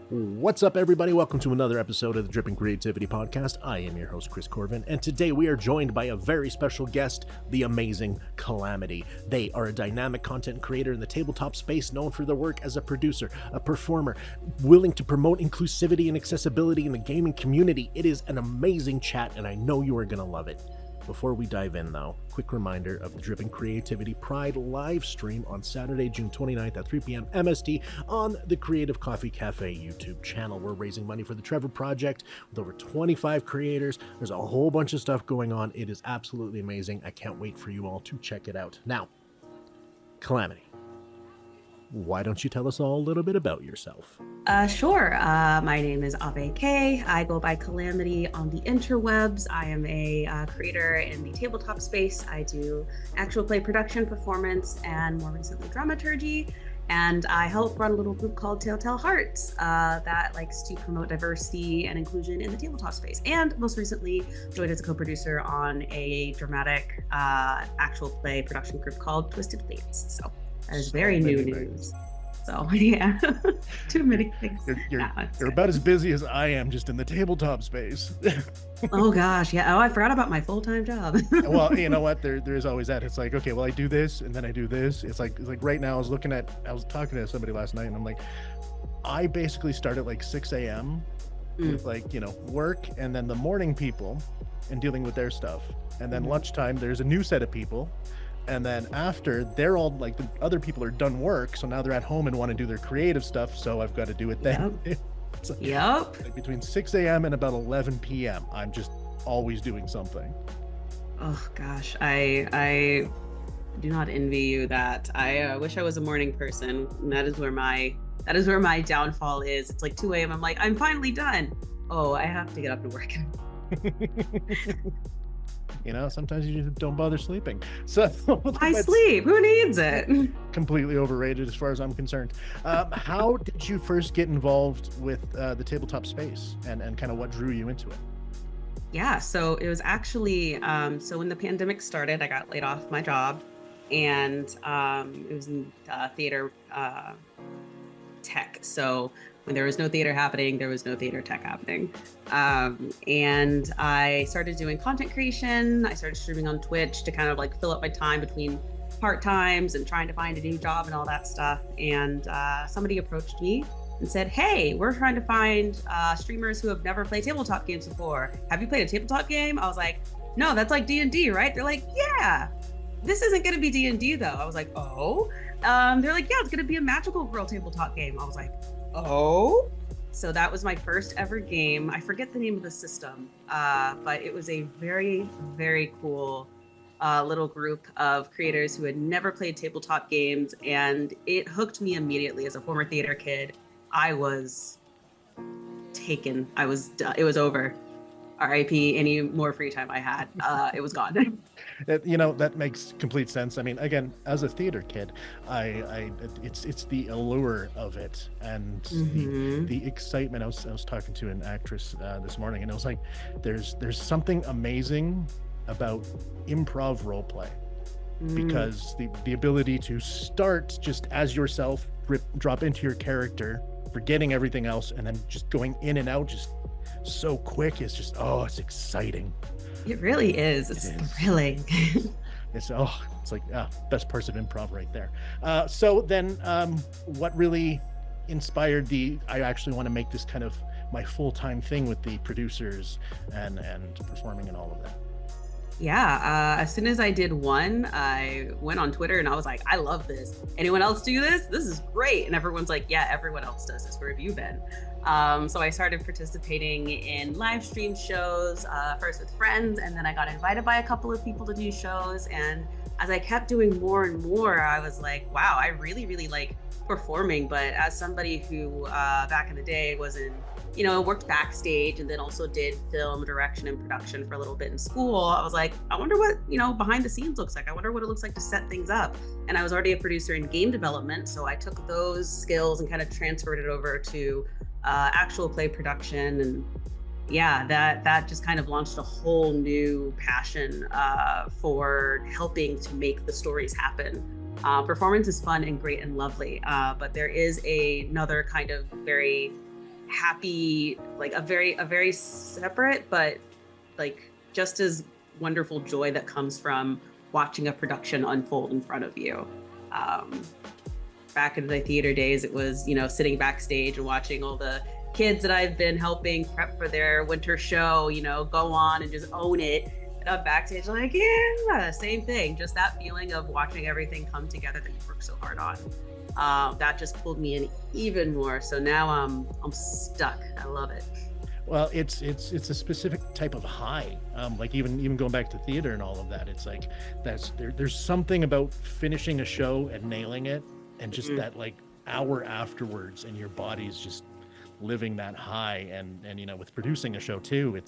What's up, everybody? Welcome to another episode of the Dripping Creativity Podcast. I am your host, Chris Corvan, and today we are joined by a very special guest, the amazing Calamity. They are a dynamic content creator in the tabletop space, known for their work as a producer, a performer, willing to promote inclusivity and accessibility in the gaming community. It is an amazing chat, and I know you are going to love it. Before we dive in, though, quick reminder of the Dripping Creativity Pride live stream on Saturday, June 29th at 3 p.m. MST on the Creative Coffee Cafe YouTube channel. We're raising money for the Trevor Project with over 25 creators. There's a whole bunch of stuff going on. It is absolutely amazing. I can't wait for you all to check it out. Now, Calamity, why don't you tell us all a little bit about yourself? Sure. My name is Ave K. I go by Calamity on the interwebs. I am a creator in the tabletop space. I do actual play production, performance, and more recently dramaturgy. And I help run a little group called Telltale Hearts that likes to promote diversity and inclusion in the tabletop space. And most recently joined as a co-producer on a dramatic actual play production group called Twisted Fates. So that is very new news. So yeah, too many things. You're about as busy as I am just in the tabletop space. Oh gosh, yeah. Oh, I forgot about my full-time job. Well, you know what? There's always that. It's like, okay, well, I do this and then I do this. It's like right now I was talking to somebody last night and I'm like, I basically start at like 6 a.m. with work, and then the morning people and dealing with their stuff. And then lunchtime, there's a new set of people. And then after, they're all like, the other people are done work, so now they're at home and want to do their creative stuff, so I've got to do it then. Yep. Like between 6 a.m. and about 11 p.m. I'm just always doing something. Oh gosh, I do not envy you that. I wish I was a morning person. And that is where my downfall is. It's like 2 a.m. I'm like, I'm finally done. Oh, I have to get up and work. Sometimes you just don't bother sleeping. So I sleep. Who needs it? Completely overrated as far as I'm concerned. How did you first get involved with the tabletop space and kind of what drew you into it? Yeah, so it was actually, so when the pandemic started, I got laid off my job, and it was in theater tech. So when there was no theater happening, there was no theater tech happening. And I started doing content creation. I started streaming on Twitch to kind of like fill up my time between part-times and trying to find a new job and all that stuff. And somebody approached me and said, hey, we're trying to find streamers who have never played tabletop games before. Have you played a tabletop game? I was like, no, that's like D&D, right? They're like, yeah, this isn't gonna be D&D though. I was like, oh. They're like, yeah, it's gonna be a magical girl tabletop game. I was like, oh. So that was my first ever game. I forget the name of the system, but it was a very, very cool little group of creators who had never played tabletop games, and it hooked me immediately. As a former theater kid, I was taken. It was over. RIP, any more free time I had, it was gone. That makes complete sense. I mean, again, as a theater kid, it's the allure of it and the excitement. I was talking to an actress this morning, and I was like, there's something amazing about improv role play, because the ability to start just as yourself, drop into your character, forgetting everything else, and then just going in and out just so quick is just, it's exciting. It really is. It's thrilling. It's like best parts of improv right there. So then what really inspired I actually want to make this kind of my full-time thing with the producers and performing and all of that? Yeah, as soon as I did one, I went on Twitter and I was like, I love this. Anyone else do this? This is great. And everyone's like, yeah, everyone else does this. Where have you been? So I started participating in live stream shows, first with friends, and then I got invited by a couple of people to do shows. And as I kept doing more and more, I was like, wow, I really, really like performing. But as somebody who back in the day worked backstage and then also did film direction and production for a little bit in school, I was like, I wonder what, behind the scenes looks like. I wonder what it looks like to set things up. And I was already a producer in game development. So I took those skills and kind of transferred it over to actual play production. And yeah, that just kind of launched a whole new passion for helping to make the stories happen. Performance is fun and great and lovely, but there is another kind of very happy, like a very separate, but like just as wonderful joy that comes from watching a production unfold in front of you. Um, Back in the theater days, it was, sitting backstage and watching all the kids that I've been helping prep for their winter show, go on and just own it. And I'm backstage like, yeah, same thing. Just that feeling of watching everything come together that you work so hard on. That just pulled me in even more. So now I'm stuck. I love it. Well, it's a specific type of high. Like even going back to theater and all of that, it's like there's something about finishing a show and nailing it, and just that like hour afterwards, and your body's just living that high. And with producing a show too,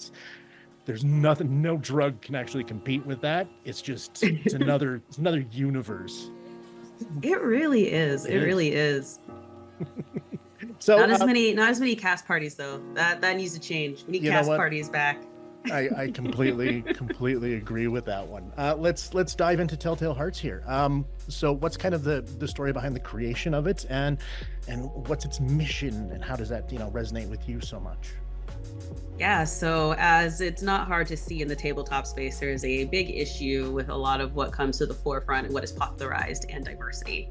there's nothing, no drug can actually compete with that. It's another universe. It really is. It really is. So not as many cast parties though. That needs to change. We need cast parties back. I completely agree with that one. Let's dive into Telltale Hearts here. So what's kind of the story behind the creation of it, and what's its mission, and how does that resonate with you so much? Yeah, so as it's not hard to see in the tabletop space, there's a big issue with a lot of what comes to the forefront and what is popularized and diversity.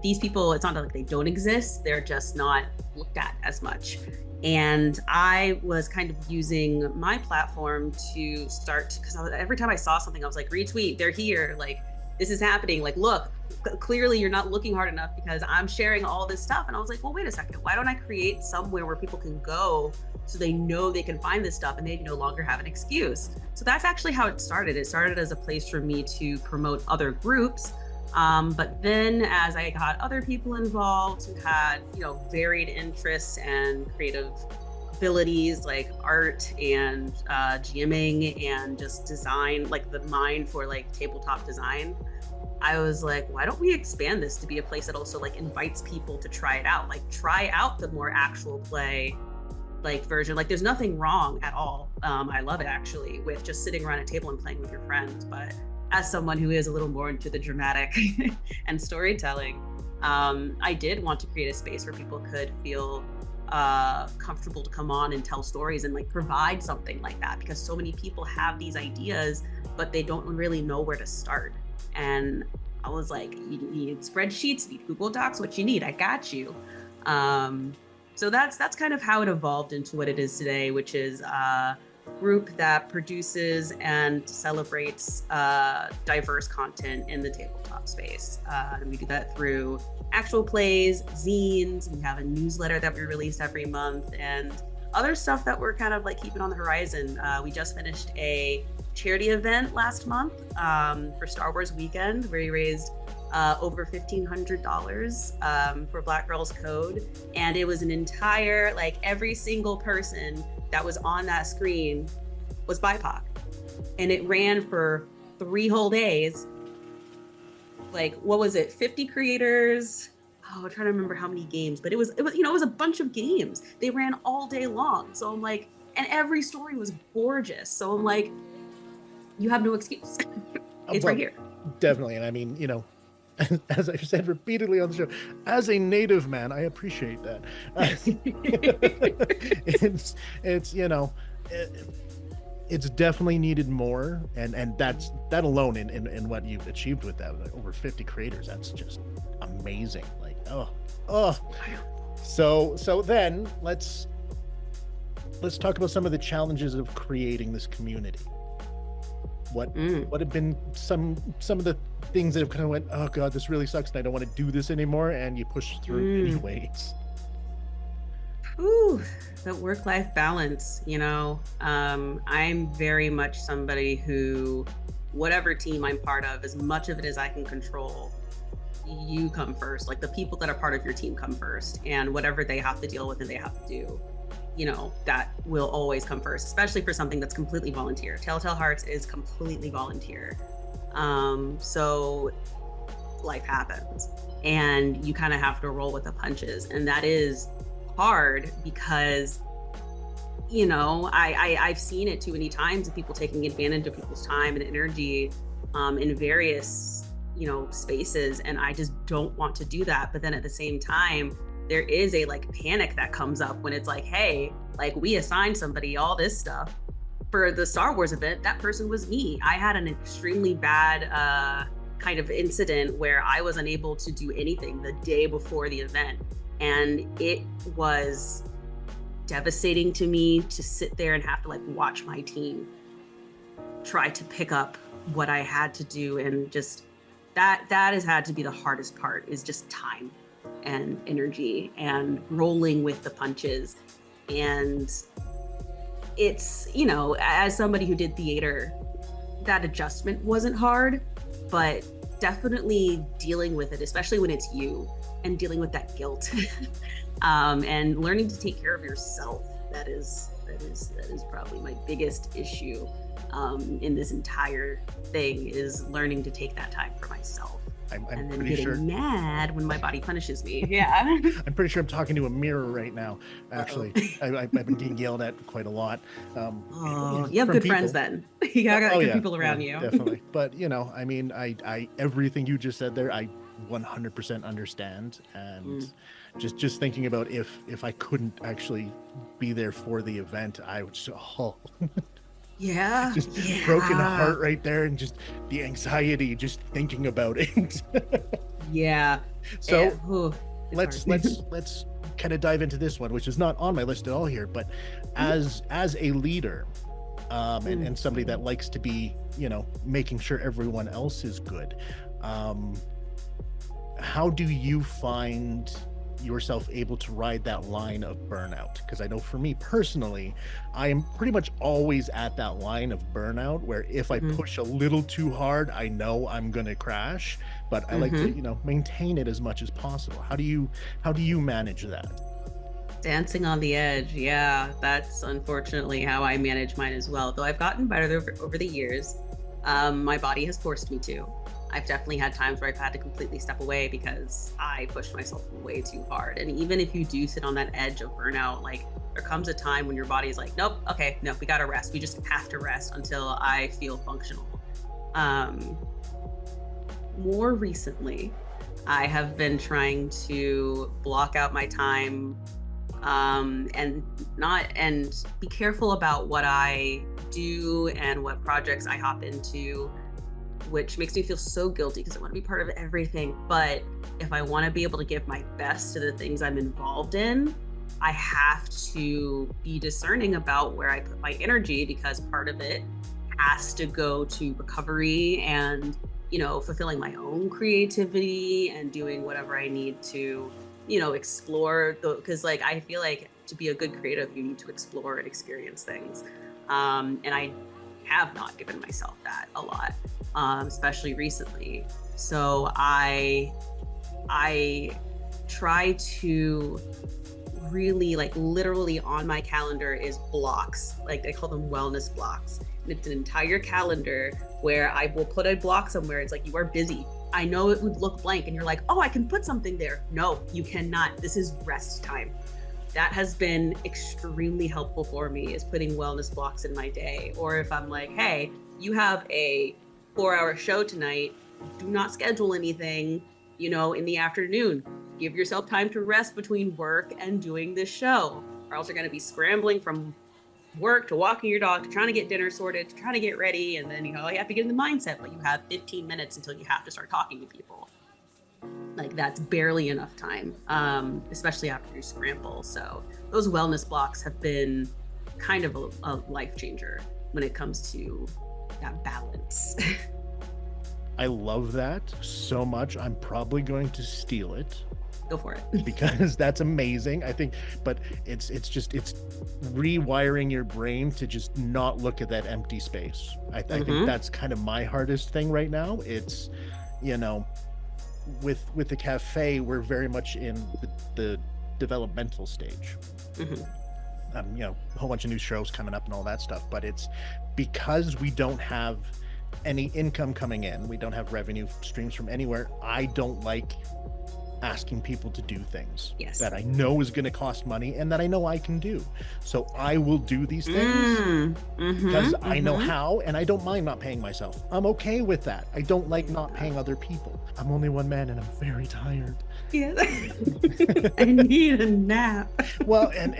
These people, it's not like they don't exist, they're just not looked at as much. And I was kind of using my platform to start, because every time I saw something, I was like, retweet, they're here, like, this is happening, like, look, clearly you're not looking hard enough because I'm sharing all this stuff. And I was like, well, wait a second, why don't I create somewhere where people can go so they know they can find this stuff and they no longer have an excuse? So that's actually how it started. It started as a place for me to promote other groups. But then as I got other people involved who had, varied interests and creative abilities like art and GMing and just design, like the mind for like tabletop design, I was like, why don't we expand this to be a place that also like invites people to try it out, like try out the more actual play like version. Like there's nothing wrong at all. I love it actually with just sitting around a table and playing with your friends. But as someone who is a little more into the dramatic and storytelling, I did want to create a space where people could feel comfortable to come on and tell stories and like provide something like that, because so many people have these ideas, but they don't really know where to start. And I was like, you need spreadsheets, you need Google Docs, what you need, I got you. So that's kind of how it evolved into what it is today, which is group that produces and celebrates diverse content in the tabletop space. And we do that through actual plays, zines, we have a newsletter that we release every month, and other stuff that we're kind of like keeping on the horizon. We just finished a charity event last month for Star Wars weekend, where we raised over $1,500 for Black Girls Code. And it was an entire, like every single person that was on that screen was BIPOC. And it ran for 3 whole days. Like, what was it? 50 creators. Oh, I'm trying to remember how many games, but it was, it was a bunch of games. They ran all day long. So I'm like, and every story was gorgeous. So I'm like, you have no excuse. It's right here. Definitely. And I mean, as I've said repeatedly on the show, as a native man, I appreciate that. It's definitely needed more, and that alone in what you've achieved with that, like over 50 creators, that's just amazing. Like, so then let's talk about some of the challenges of creating this community. What have been some of the things that have kind of went, oh god, this really sucks and I don't want to do this anymore, and you push through anyways? Ooh, the work-life balance, I'm very much somebody who, whatever team I'm part of, as much of it as I can control, you come first. Like the people that are part of your team come first, and whatever they have to deal with and they have to do, that will always come first, especially for something that's completely volunteer. Telltale Hearts is completely volunteer. So life happens and you kind of have to roll with the punches. And that is hard because, I've seen it too many times of people taking advantage of people's time and energy in various, spaces. And I just don't want to do that. But then at the same time, there is a like panic that comes up when it's like, hey, like we assigned somebody all this stuff for the Star Wars event. That person was me. I had an extremely bad kind of incident where I was unable to do anything the day before the event. And it was devastating to me to sit there and have to like watch my team try to pick up what I had to do. And just that has had to be the hardest part, is just time and energy and rolling with the punches. And it's, you know, as somebody who did theater, that adjustment wasn't hard, but definitely dealing with it, especially when it's you, and dealing with that guilt and learning to take care of yourself. That is probably my biggest issue in this entire thing, is learning to take that time for myself. I'm and then pretty getting sure mad when my body punishes me. Yeah. I'm pretty sure I'm talking to a mirror right now. Actually, I've been getting yelled at quite a lot. You have good people. Friends then. You got good people around you. Definitely. But you know, I mean, I everything you just said there, I 100% understand. And just thinking about if I couldn't actually be there for the event, I would just just broken heart right there, and just the anxiety just thinking about it. Yeah. So let's kind of dive into this one, which is not on my list at all here, but as a leader and somebody that likes to be, you know, making sure everyone else is good, how do you find yourself able to ride that line of burnout? Because I know for me personally, I am pretty much always at that line of burnout where if I push a little too hard, I know I'm gonna crash, but I like to, you know, maintain it as much as possible. How do you manage that? Dancing on the edge. Yeah, that's unfortunately how I manage mine as well. Though I've gotten better over the years. My body has forced me to. I've definitely had times where I've had to completely step away because I pushed myself way too hard. And even if you do sit on that edge of burnout, like there comes a time when your body is like, nope, okay, no, we gotta rest. We just have to rest until I feel functional. More recently, I have been trying to block out my time and be careful about what I do and what projects I hop into, which makes me feel so guilty because I want to be part of everything. But if I want to be able to give my best to the things I'm involved in, I have to be discerning about where I put my energy, because part of it has to go to recovery and, you know, fulfilling my own creativity and doing whatever I need to, you know, explore. Because like, I feel like to be a good creative, you need to explore and experience things. And I have not given myself that a lot, especially recently. So I try to really, like, literally on my calendar is blocks, like they call them wellness blocks. And it's an entire calendar where I will put a block somewhere. It's like, you are busy. I know it would look blank and you're like, oh, I can put something there. No, you cannot. This is rest time. That has been extremely helpful for me, is putting wellness blocks in my day. Or if I'm like, hey, you have a 4-hour show tonight, do not schedule anything, you know, in the afternoon. Give yourself time to rest between work and doing this show, or else you're going to be scrambling from work to walking your dog to trying to get dinner sorted to trying to get ready. And then, you know, you have to get in the mindset, but you have 15 minutes until you have to start talking to people. Like, that's barely enough time, especially after you scramble. So those wellness blocks have been kind of a life changer when it comes to that balance. I love that so much. I'm probably going to steal it. Go for it. Because that's amazing, I think. But it's rewiring your brain to just not look at that empty space. I think that's kind of my hardest thing right now. It's, you know, with the cafe, we're very much in the developmental stage. You know, a whole bunch of new shows coming up and all that stuff, but it's because we don't have any income coming in, we don't have revenue streams from anywhere. I don't like asking people to do things Yes. that I know is going to cost money and that I know I can do. So I will do these things because I know how, and I don't mind not paying myself. I'm okay with that. I don't like not paying other people. I'm only one man and I'm very tired. Yeah. I need a nap. Well, and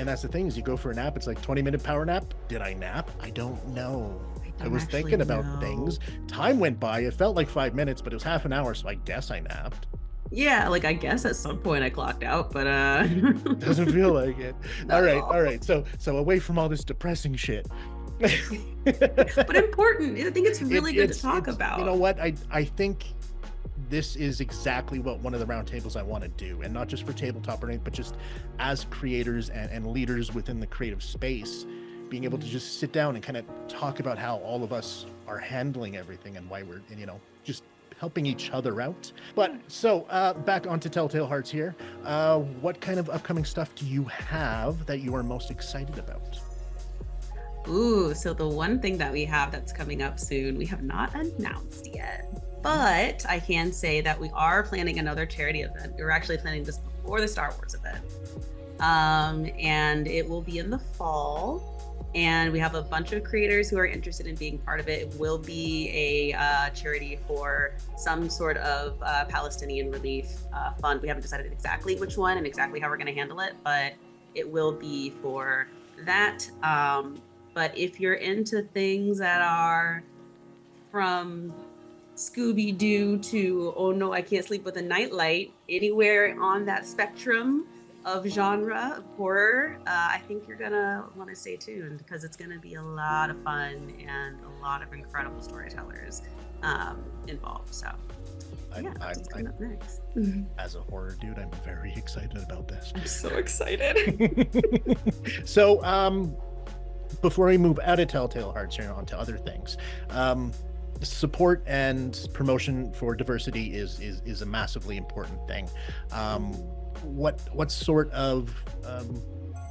that's the thing is you go for a nap, it's like 20-minute power nap. Did I nap? I don't know. I was thinking about things. Time went by. It felt like 5 minutes, but it was half an hour, so I guess I napped. Yeah, like I guess at some point I clocked out, but Doesn't feel like it. All right. So away from all this depressing shit. But important. I think it's really good to talk about. You know what? I think this is exactly what one of the roundtables I want to do, and not just for tabletop or anything, but just as creators and leaders within the creative space, being able to just sit down and kind of talk about how all of us are handling everything and why we're, just helping each other out. But so back onto Telltale Hearts here. What kind of upcoming stuff do you have that you are most excited about? Ooh, so the one thing that we have that's coming up soon, we have not announced yet, but I can say that we are planning another charity event. We were actually planning this before the Star Wars event. And it will be in the fall. And we have a bunch of creators who are interested in being part of it. It will be a charity for some sort of Palestinian relief fund. We haven't decided exactly which one and exactly how we're going to handle it, but it will be for that. But if you're into things that are from Scooby-Doo to, oh no, I can't sleep with a nightlight, anywhere on that spectrum of genre of horror, I think you're gonna want to stay tuned because it's gonna be a lot of fun and a lot of incredible storytellers involved. So that's coming up next. As a horror dude, I'm very excited about this. I'm so excited. So before we move out of Telltale Hearts here onto other things, support and promotion for diversity is a massively important thing. What sort of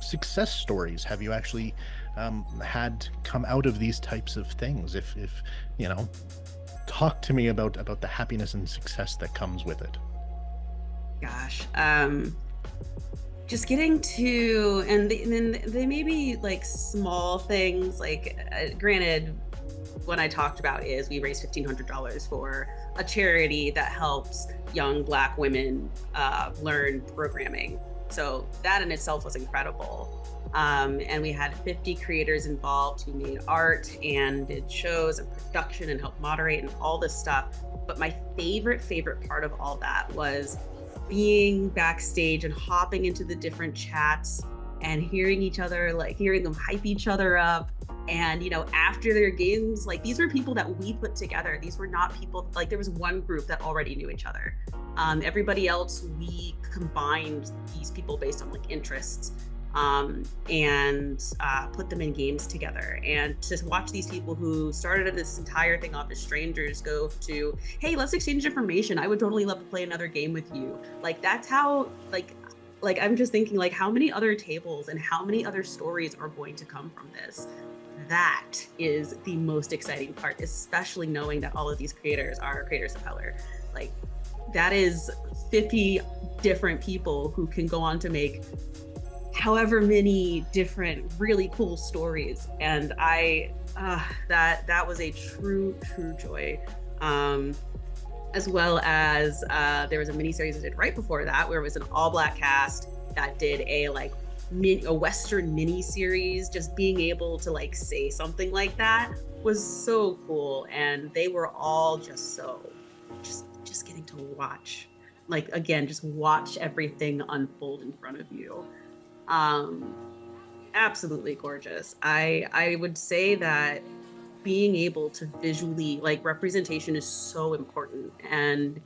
success stories have you actually had come out of these types of things? If talk to me about the happiness and success that comes with it. Gosh, just getting to, and then they may be like small things. Like, granted, what I talked about is we raised $1,500 for a charity that helps young Black women learn programming. So that in itself was incredible. And we had 50 creators involved who made art and did shows and production and helped moderate and all this stuff. But my favorite part of all that was being backstage and hopping into the different chats and hearing each other, like hearing them hype each other up. And, after their games, like these were people that we put together. These were not people, like there was one group that already knew each other. Everybody else, we combined these people based on like interests and put them in games together. And to watch these people who started this entire thing off as strangers go to, hey, let's exchange information. I would totally love to play another game with you. Like that's how, like I'm just thinking like how many other tables and how many other stories are going to come from this? That is the most exciting part, especially knowing that all of these creators are creators of color. Like that is 50 different people who can go on to make however many different really cool stories. And that was a true joy. As well as there was a miniseries I did right before that where it was an all Black cast that did a Western mini series. Just being able to like say something like that was so cool, and they were all just getting to watch, like again, just watch everything unfold in front of you. Absolutely gorgeous. I would say that being able to visually, like, representation is so important, and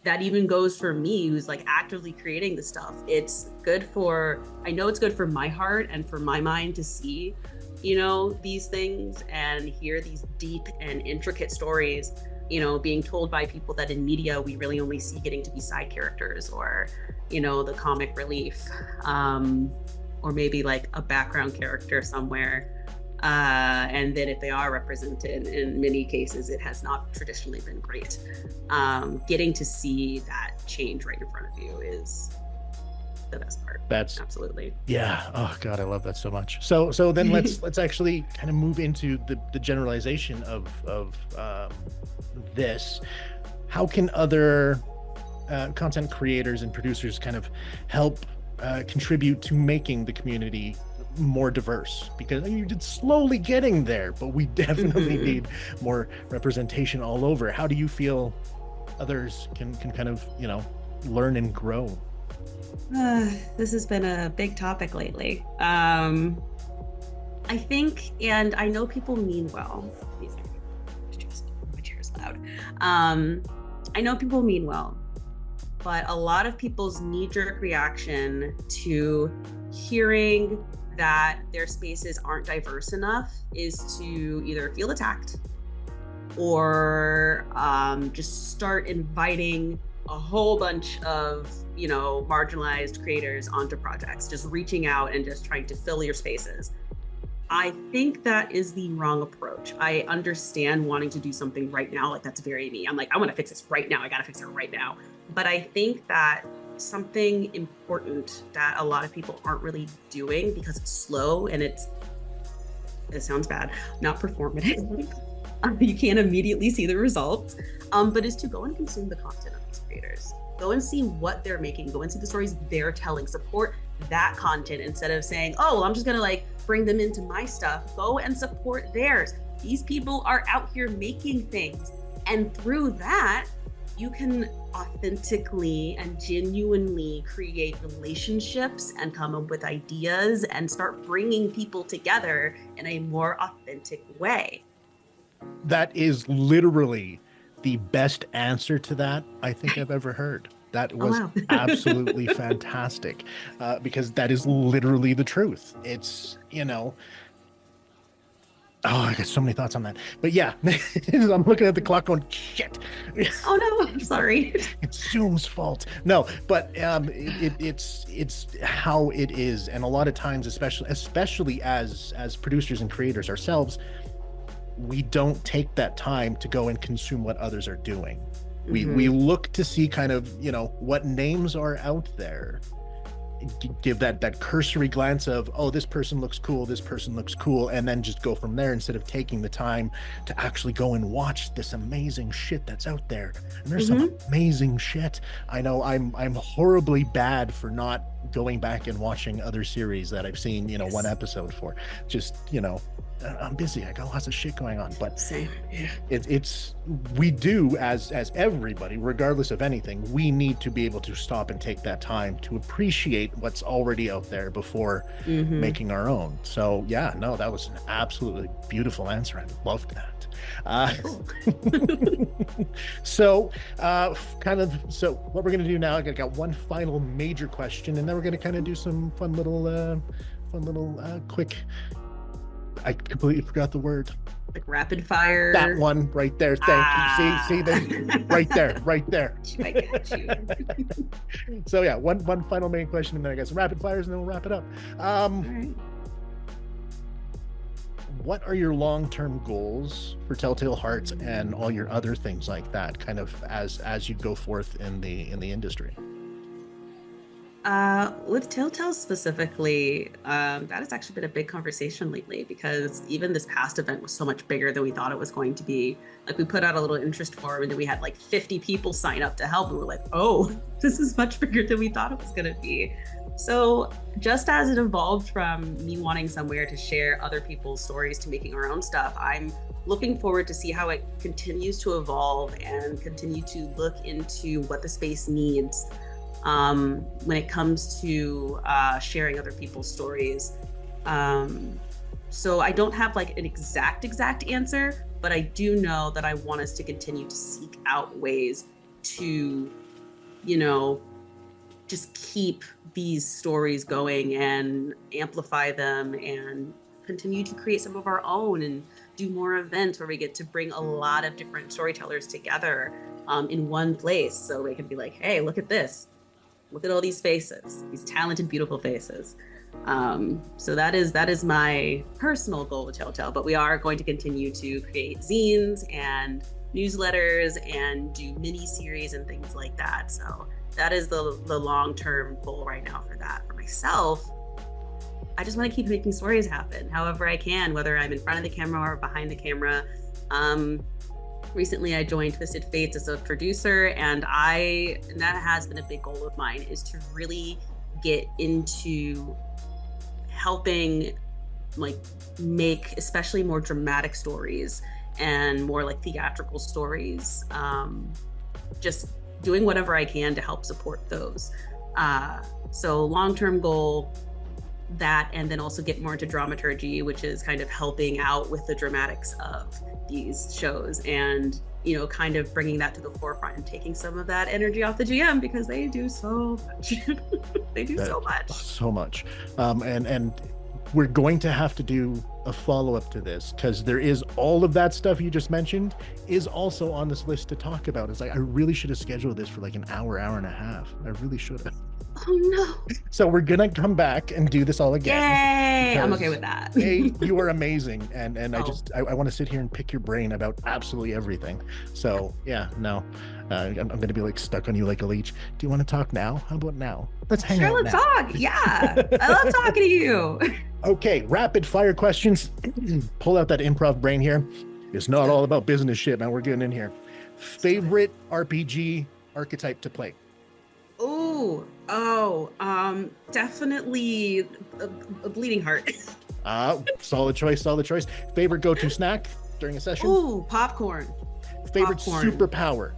that even goes for me who's like actively creating the stuff. It's good for, I know it's good for my heart and for my mind to see, these things and hear these deep and intricate stories, being told by people that in media we really only see getting to be side characters or, the comic relief, or maybe like a background character somewhere. And then if they are represented, in many cases, it has not traditionally been great. Getting to see that change right in front of you is the best part. That's Absolutely. yeah. Oh God, I love that so much. So then let's actually kind of move into the generalization of this. How can other content creators and producers kind of help contribute to making the community more diverse? Because it's slowly getting there, but we definitely need more representation all over. How do you feel others can kind of, learn and grow? This has been a big topic lately. I think, and I know people mean well. My chair is loud. I know people mean well, but a lot of people's knee-jerk reaction to hearing that their spaces aren't diverse enough is to either feel attacked or just start inviting a whole bunch of marginalized creators onto projects, just reaching out and just trying to fill your spaces. I think that is the wrong approach. I understand wanting to do something right now, like that's very me. I'm like, I want to fix this right now. I got to fix it right now. But I think that something important that a lot of people aren't really doing because it's slow and it sounds bad, not performative. You can't immediately see the results, but is to go and consume the content of these creators. Go and see what they're making. Go and see the stories they're telling. Support that content instead of saying, oh, well, I'm just gonna bring them into my stuff. Go and support theirs. These people are out here making things. And through that, you can authentically and genuinely create relationships and come up with ideas and start bringing people together in a more authentic way. That is literally the best answer to that I think I've ever heard. That was absolutely fantastic, because that is literally the truth. It's, I got so many thoughts on that. But yeah, I'm looking at the clock going, shit. Oh no, I'm sorry. It's Zoom's fault. No, but it's how it is. And a lot of times, especially as producers and creators ourselves, we don't take that time to go and consume what others are doing. We look to see kind of, what names are out there. Give that cursory glance of, oh, this person looks cool, this person looks cool, and then just go from there instead of taking the time to actually go and watch this amazing shit that's out there. And there's some amazing shit. I know I'm horribly bad for not going back and watching other series that I've seen, one episode for. Just, I'm busy. I got lots of shit going on, but same. Yeah. It's we do as everybody, regardless of anything, we need to be able to stop and take that time to appreciate what's already out there before making our own. So yeah, no, that was an absolutely beautiful answer. I loved that. So what we're gonna do now, I got one final major question, and then we're gonna kind of do some fun little quick. I completely forgot the word. Like rapid fire. That one right there. Thank you. See that right there. I got you. So yeah, one final main question, and then I got some rapid fires, and then we'll wrap it up. All right. What are your long-term goals for Telltale Hearts and all your other things like that, kind of as you go forth in the industry? With Telltale specifically, that has actually been a big conversation lately because even this past event was so much bigger than we thought it was going to be. Like, we put out a little interest form and then we had 50 people sign up to help, and we're like, oh, this is much bigger than we thought it was going to be. So just as it evolved from me wanting somewhere to share other people's stories to making our own stuff, I'm looking forward to see how it continues to evolve and continue to look into what the space needs when it comes to sharing other people's stories. So I don't have an exact answer, but I do know that I want us to continue to seek out ways to, just keep these stories going and amplify them and continue to create some of our own and do more events where we get to bring a lot of different storytellers together in one place. So they can be like, hey, look at this. look at all these faces, these talented, beautiful faces. So that is my personal goal with Telltale, but we are going to continue to create zines and newsletters and do mini series and things like that. So that is the long-term goal right now for that. For myself, I just want to keep making stories happen however I can, whether I'm in front of the camera or behind the camera. Recently I joined Twisted Fates as a producer, and that has been a big goal of mine, is to really get into helping like make especially more dramatic stories and more like theatrical stories, just doing whatever I can to help support those. So long-term goal, that, and then also get more into dramaturgy, which is kind of helping out with the dramatics of these shows, and kind of bringing that to the forefront and taking some of that energy off the GM, because they do so much. They do so much. And we're going to have to do a follow-up to this, because there is all of that stuff you just mentioned is also on this list to talk about. It's like, I really should have scheduled this for like an hour and a half. I really should have. Oh no. So we're gonna come back and do this all again. Yay! I'm okay with that. Hey, you are amazing, and I want to sit here and pick your brain about absolutely everything. So yeah, no, I'm gonna be like stuck on you like a leech. Do you want to talk now? How about now? Let's hang out. Let's talk. Yeah, I love talking to you. Okay, rapid fire questions. Pull out that improv brain here. It's not all about business shit, man. We're getting in here. Favorite RPG archetype to play? Definitely a bleeding heart. Solid choice. Favorite go-to snack during a session? Ooh, popcorn. Favorite superpower?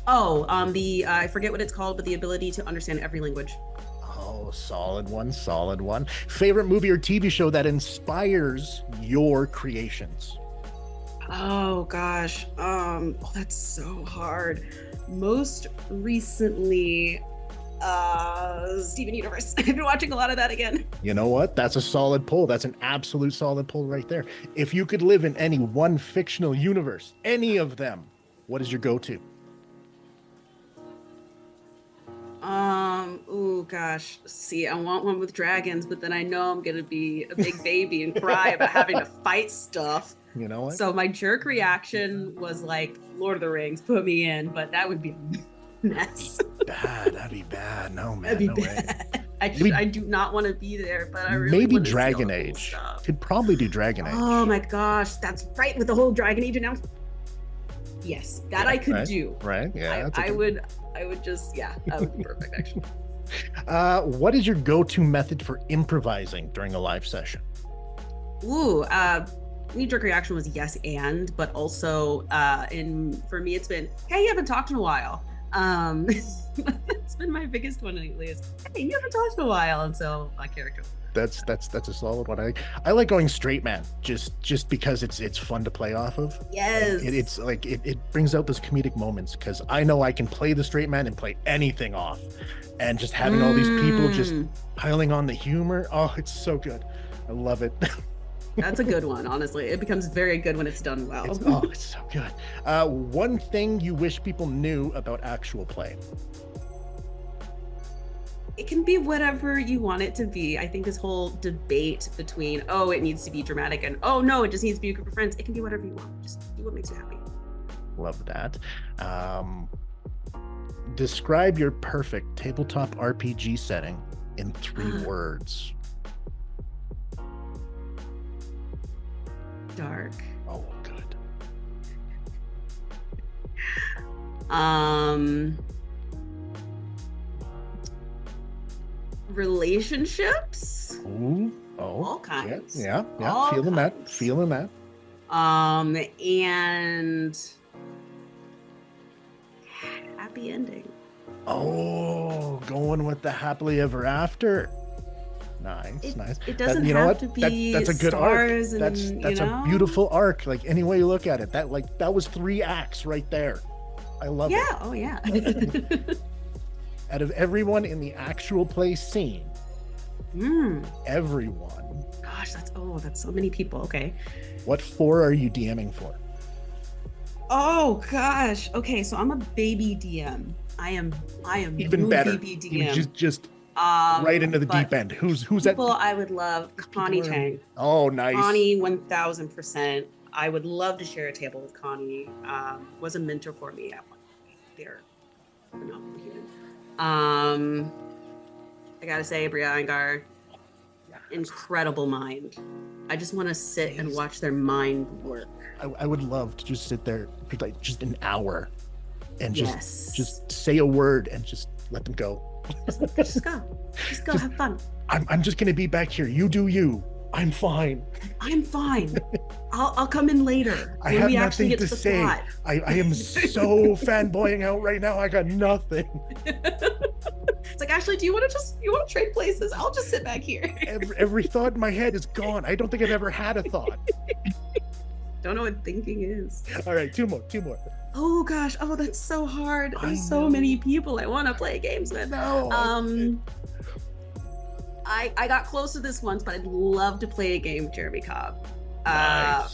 I forget what it's called, but the ability to understand every language. Oh, solid one. Favorite movie or TV show that inspires your creations? Oh gosh. That's so hard. Most recently, Steven Universe. I've been watching a lot of that again. You know what? That's a solid pull. That's an absolute solid pull right there. If you could live in any one fictional universe, any of them, what is your go-to? Gosh. See, I want one with dragons, but then I know I'm gonna be a big baby and cry about having to fight stuff. You know what? So my jerk reaction was like, Lord of the Rings, put me in, but that would be a mess. That'd be bad. No, man. That'd be bad. I do not want to be there, but I really maybe Dragon Age. Could probably do Dragon Age. Oh my gosh, that's right, with the whole Dragon Age announcement. Yes, that I could do. Right? Yeah. I would just, that would be perfect actually. What is your go-to method for improvising during a live session? Knee-jerk reaction was yes, but also for me it's been, hey, you haven't talked in a while. It's been my biggest one lately, is, hey, you haven't talked in a while, and so my character. That's a solid one. I like going straight man, just because it's fun to play off of. Yes. It's like it brings out those comedic moments, because I know I can play the straight man and play anything off, and just having all these people just piling on the humor. Oh, it's so good. I love it. That's a good one, honestly. It becomes very good when it's done well. It's so good. One thing you wish people knew about actual play? It can be whatever you want it to be. I think this whole debate between, it needs to be dramatic, and no, it just needs to be a group of friends. It can be whatever you want. Just do what makes you happy. Love that. Describe your perfect tabletop RPG setting in 3 words. Dark. Oh, good. Relationships. Ooh. Oh, all kinds. Yeah. All Feeling kinds. that. And happy ending. Oh, going with the happily ever after. Nice. It doesn't have to be that's a good arc. And, that's a beautiful arc. Like, any way you look at it, that was 3 acts right there. I love it. Oh yeah. Out of everyone in the actual play scene, everyone. Gosh, that's so many people. Okay. What 4 are you DMing for? Oh gosh. Okay, so I'm a baby DM. I am Even new better. baby Even DM. just right into the But deep end. Who's that? people I would love, Connie Chang. Oh, nice. Connie, 1000%. I would love to share a table with Connie. Was a mentor for me at one point. They're phenomenal human. I gotta say, Bria Iyengar, incredible mind. I just want to sit and watch their mind work. I would love to just sit there for like just an hour and just say a word and just let them go. Just go, have fun. I'm just gonna be back here. You do you. I'm fine. I'll come in later. I have nothing to say. I am so fanboying out right now. I got nothing. It's like, Ashley, do you want to trade places? I'll just sit back here. Every thought in my head is gone. I don't think I've ever had a thought. Don't know what thinking is. All right, two more. Oh gosh, that's so hard. There's so many people I want to play games with. I got close to this once, but I'd love to play a game with Jeremy Cobb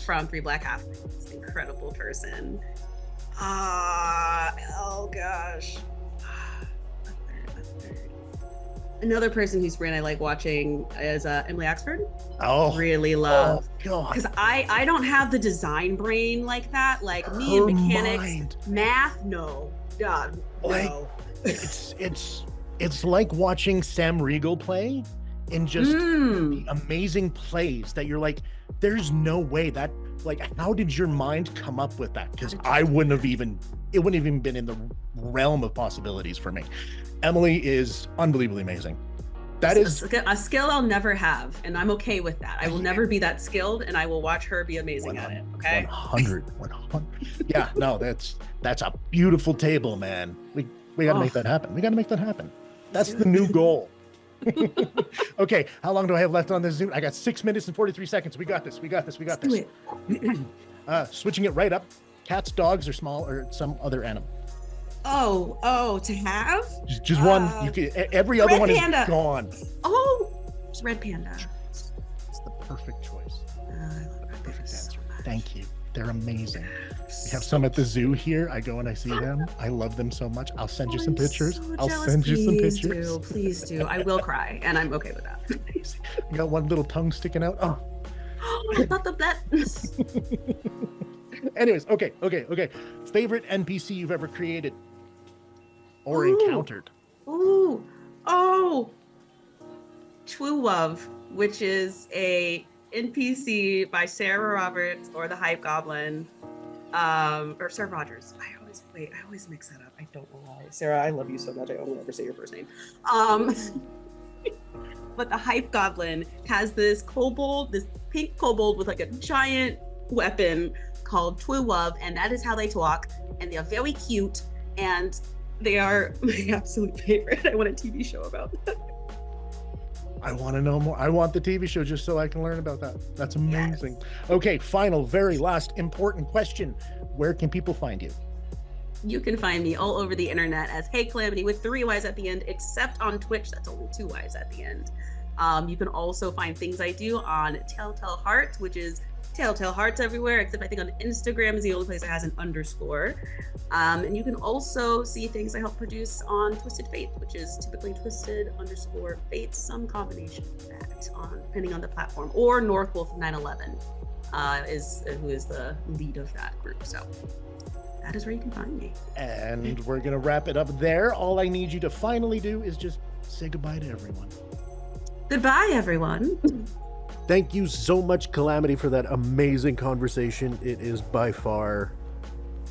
from Three Black Halflings. Incredible person. Oh gosh. A third. Another person who's brand I like watching is Emily Axford. Oh, really love. God. Because I don't have the design brain like that. Like me and mechanics, math, no. God, like, no. It's like watching Sam Riegel play in just the amazing plays that you're like, there's no way that, like, how did your mind come up with that? Because it wouldn't have even been in the realm of possibilities for me. Emily is unbelievably amazing. That is a skill I'll never have, and I'm okay with that. I will never be that skilled, and I will watch her be amazing at it. Okay. 100. Yeah, no, that's a beautiful table, man. We got to make that happen. That's the new goal. Okay, how long do I have left on this Zoom? I got 6 minutes and 43 seconds. We got this. Do it. Switching it right up. Cats, dogs, or small, or some other animal. Oh, to have? Just one. You can. Every other one panda. Is gone. Oh, it's red panda. It's the perfect choice. I love red Perfect pandas answer. so much. Thank you. They're amazing. We have some at the zoo here. I go and I see them. I love them so much. I'll send you some pictures. Please do. I will cry, and I'm okay with that. I got one little tongue sticking out. Oh. Not that. Anyways, okay. Favorite NPC you've ever created or encountered? True Love, which is a NPC by Sarah Roberts or the Hype Goblin, or Sarah Rogers. I always mix that up. I don't know why. Sarah, I love you so much. I only ever say your first name. But the Hype Goblin has this pink kobold with like a giant weapon called Twilwub, and that is how they talk. And they are very cute, and they are my absolute favorite. I want a TV show about that. I want to know more. I want the TV show just so I can learn about that. That's amazing. Yes. Okay, final, very last important question. Where can people find you? You can find me all over the internet as Hey Calamity with 3 Y's at the end, except on Twitch, that's only 2 Y's at the end. You can also find things I do on Telltale Hearts, which is Telltale Hearts everywhere, except I think on Instagram is the only place that has an underscore. And you can also see things I help produce on Twisted Fate, which is typically Twisted_Fate, some combination of that, depending on the platform. Or Northwolf 911 who is the lead of that group. So that is where you can find me. And we're going to wrap it up there. All I need you to finally do is just say goodbye to everyone. Goodbye, everyone. Thank you so much, Calamity, for that amazing conversation. It is by far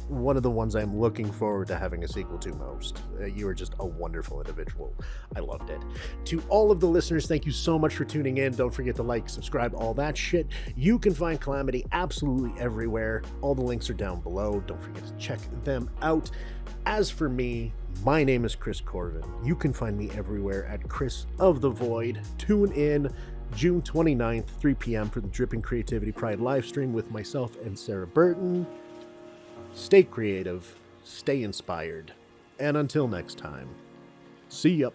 one of the ones I'm looking forward to having a sequel to most. You are just a wonderful individual. I loved it. To all of the listeners, thank you so much for tuning in. Don't forget to like, subscribe, all that shit. You can find Calamity absolutely everywhere. All the links are down below. Don't forget to check them out. As for me, my name is Chris Corvan. You can find me everywhere at Chris of the Void. Tune in June 29th, 3 p.m. for the Dripping Creativity Pride livestream with myself and Sarah Burton. Stay creative, stay inspired, and until next time, see ya.